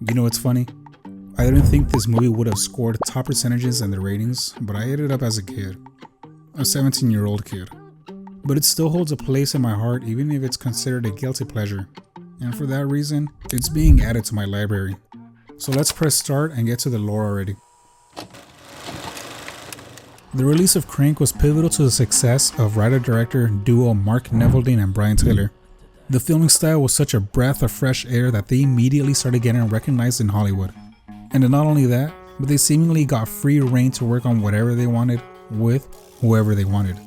You know what's funny? I didn't think this movie would have scored top percentages in the ratings, but I ate it up as a kid. A 17-year-old kid. But it still holds a place in my heart even if it's considered a guilty pleasure. And for that reason, it's being added to my library. So let's press start and get to the lore already. The release of Crank was pivotal to the success of writer-director duo Mark Neveldine and Brian Taylor. The filming style was such a breath of fresh air that they immediately started getting recognized in Hollywood. And not only that, but they seemingly got free reign to work on whatever they wanted with whoever they wanted.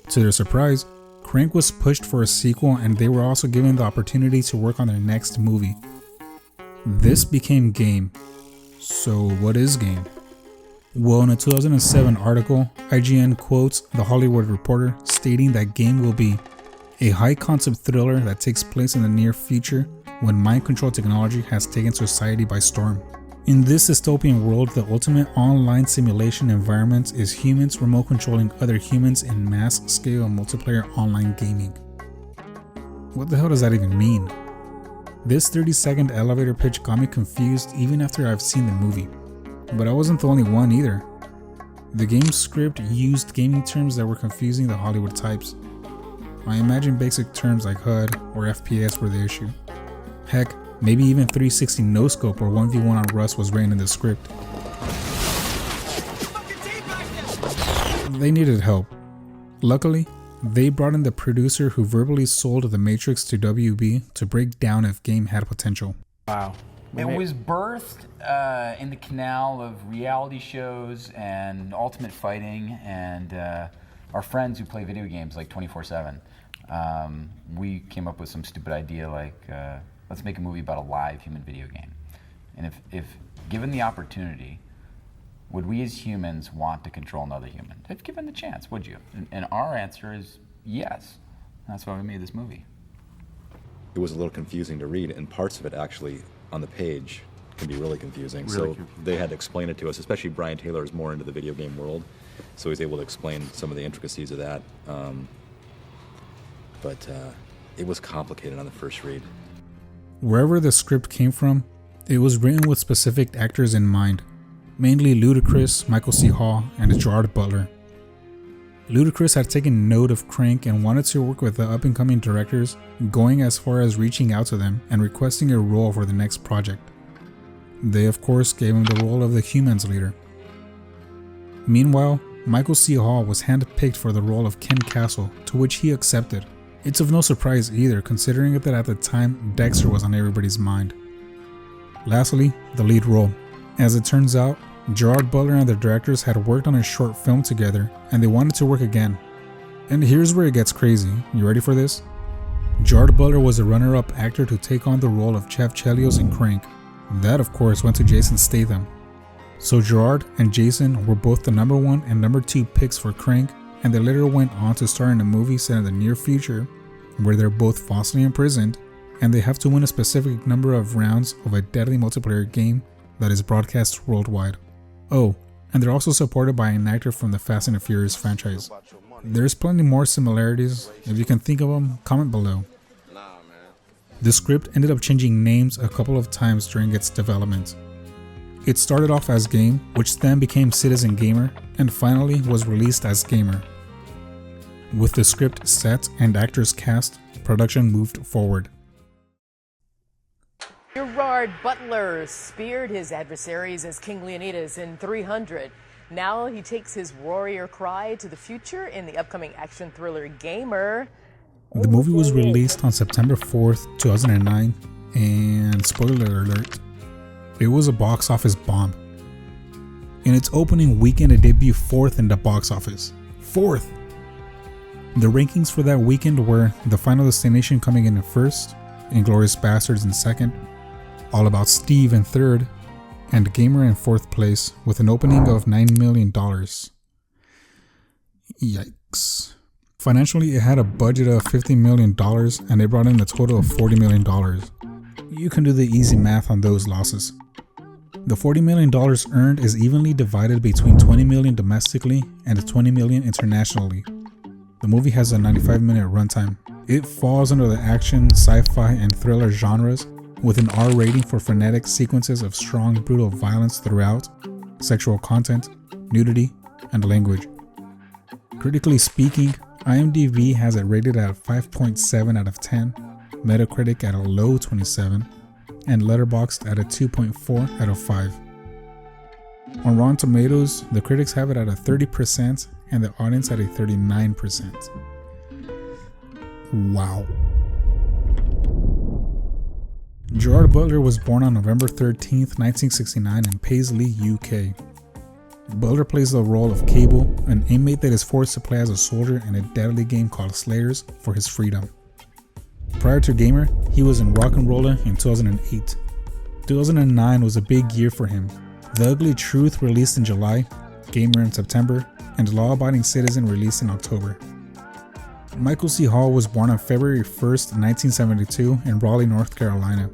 To their surprise, Crank was pushed for a sequel and they were also given the opportunity to work on their next movie. This became Game. So what is Game? Well, in a 2007 article, IGN quotes The Hollywood Reporter stating that Game will be a high-concept thriller that takes place in the near future when mind control technology has taken society by storm. In this dystopian world, the ultimate online simulation environment is humans remote controlling other humans in mass-scale multiplayer online gaming. What the hell does that even mean? This 30-second elevator pitch got me confused even after I've seen the movie. But I wasn't the only one either. The game's script used gaming terms that were confusing the Hollywood types. I imagine basic terms like HUD or FPS were the issue. Heck, maybe even 360 no-scope or 1v1 on Rust was written in the script. They needed help. Luckily, they brought in the producer who verbally sold The Matrix to WB to break down if Game had potential. Wow. It was birthed in the canal of reality shows and ultimate fighting and our friends who play video games like 24/7. We came up with some stupid idea like, let's make a movie about a live human video game. And if given the opportunity, would we as humans want to control another human? If given the chance, would you? And our answer is yes. That's why we made this movie. It was a little confusing to read, and parts of it actually on the page can be really confusing. They had to explain it to us, especially Brian Taylor is more into the video game world, so he's able to explain some of the intricacies of that. But it was complicated on the first read. Wherever the script came from, it was written with specific actors in mind, mainly Ludacris, Michael C. Hall, and Gerard Butler. Ludacris had taken note of Crank and wanted to work with the up-and-coming directors, going as far as reaching out to them and requesting a role for the next project. They of course gave him the role of the Humans leader. Meanwhile, Michael C. Hall was handpicked for the role of Ken Castle, to which he accepted. It's of no surprise either, considering that at the time Dexter was on everybody's mind. Lastly, the lead role. As it turns out, Gerard Butler and the directors had worked on a short film together and they wanted to work again. And here's where it gets crazy. You ready for this? Gerard Butler was a runner-up actor to take on the role of Chef Chelios in Crank. That of course went to Jason Statham. So Gerard and Jason were both the number 1 and number 2 picks for Crank, and they later went on to star in a movie set in the near future where they're both falsely imprisoned and they have to win a specific number of rounds of a deadly multiplayer game that is broadcast worldwide. Oh, and they're also supported by an actor from the Fast and the Furious franchise. There's plenty more similarities. If you can think of them, comment below. The script ended up changing names a couple of times during its development. It started off as Game, which then became Citizen Gamer, and finally was released as Gamer. With the script set and actors cast, production moved forward. Gerard Butler speared his adversaries as King Leonidas in 300. Now he takes his warrior cry to the future in the upcoming action thriller Gamer. The movie was released on September 4th, 2009, and spoiler alert, it was a box office bomb. In its opening weekend, it debuted 4th in the box office. 4th! The rankings for that weekend were The Final Destination coming in at 1st, Inglourious Basterds in 2nd, All About Steve in 3rd, and Gamer in 4th place with an opening of $9 million. Yikes. Financially, it had a budget of $50 million and it brought in a total of $40 million. You can do the easy math on those losses. The $40 million earned is evenly divided between $20 million domestically and $20 million internationally. The movie has a 95-minute runtime. It falls under the action, sci-fi, and thriller genres with an R rating for frenetic sequences of strong, brutal violence throughout, sexual content, nudity, and language. Critically speaking, IMDb has it rated at 5.7 out of 10, Metacritic at a low 27, and Letterboxd at a 2.4 out of 5. On Rotten Tomatoes, the critics have it at a 30% and the audience at a 39%. Wow. Gerard Butler was born on November 13th, 1969 in Paisley, UK. Butler plays the role of Kable, an inmate that is forced to play as a soldier in a deadly game called Slayers for his freedom. Prior to Gamer, he was in Rock'n'Roller in 2008. 2009 was a big year for him. The Ugly Truth released in July, Gamer in September, and Law Abiding Citizen released in October. Michael C. Hall was born on February 1st, 1972 in Raleigh, North Carolina.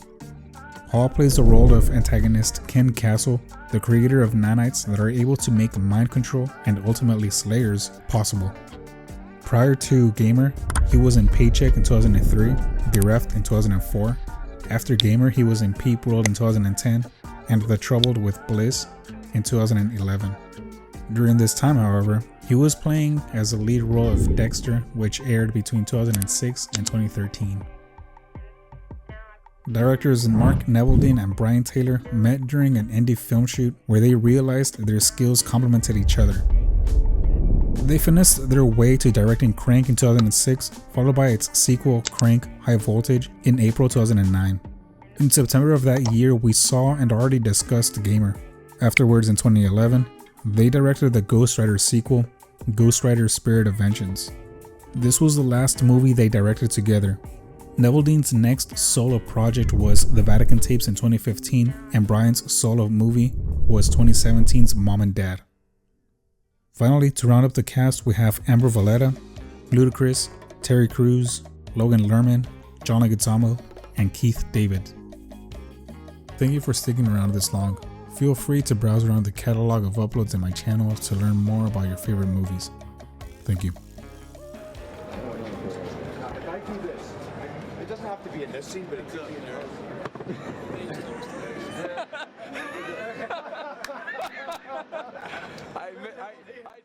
Hall plays the role of antagonist Ken Castle, the creator of nanites that are able to make mind control and ultimately Slayers possible. Prior to Gamer, he was in Paycheck in 2003, Bereft in 2004. After Gamer, he was in Peep World in 2010 and The Troubled with Bliss in 2011. During this time, however, he was playing as the lead role of Dexter, which aired between 2006 and 2013. Directors Mark Neveldine and Brian Taylor met during an indie film shoot where they realized their skills complemented each other. They finessed their way to directing Crank in 2006, followed by its sequel Crank High Voltage in April 2009. In September of that year, we saw and already discussed Gamer. Afterwards, in 2011, they directed the Ghost Rider sequel, Ghost Rider Spirit of Vengeance. This was the last movie they directed together. Neveldine's next solo project was The Vatican Tapes in 2015, and Brian's solo movie was 2017's Mom and Dad. Finally, to round up the cast, we have Amber Valletta, Ludacris, Terry Crews, Logan Lerman, John Leguizamo, and Keith David. Thank you for sticking around this long. Feel free to browse around the catalog of uploads in my channel to learn more about your favorite movies. Thank you. If I do this, it doesn't have to be in this scene, but it could be in there. I